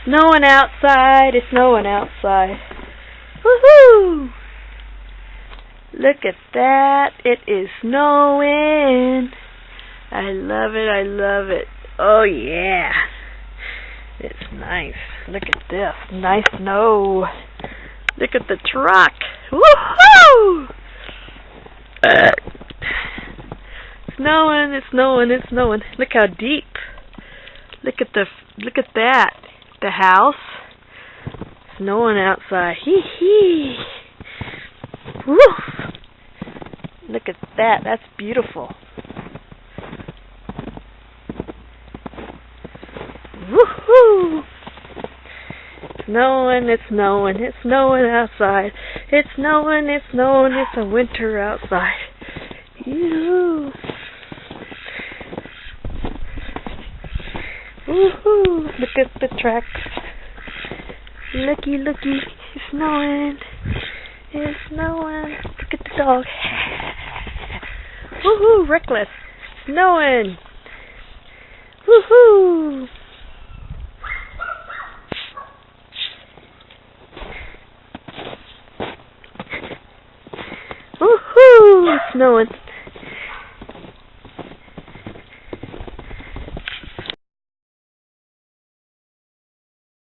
Snowing outside, it's snowing outside. Woohoo! Look at that, it is snowing. I love it, I love it. Oh yeah. It's nice. Look at this, nice snow. Look at the truck. Woohoo! Snowing, it's snowing, it's snowing. Look how deep. Look at that. The house. Snowing outside. Hee hee. Woo! Look at that. That's beautiful. Woohoo! Snowing, it's snowing, it's snowing outside. It's snowing, it's snowing, it's a winter outside. Yoo-hoo. Woohoo! Look at the tracks. Looky, looky, it's snowing. It's snowing. Look at the dog. Woohoo! Reckless. Snowing. Woohoo! Woohoo! It's snowing.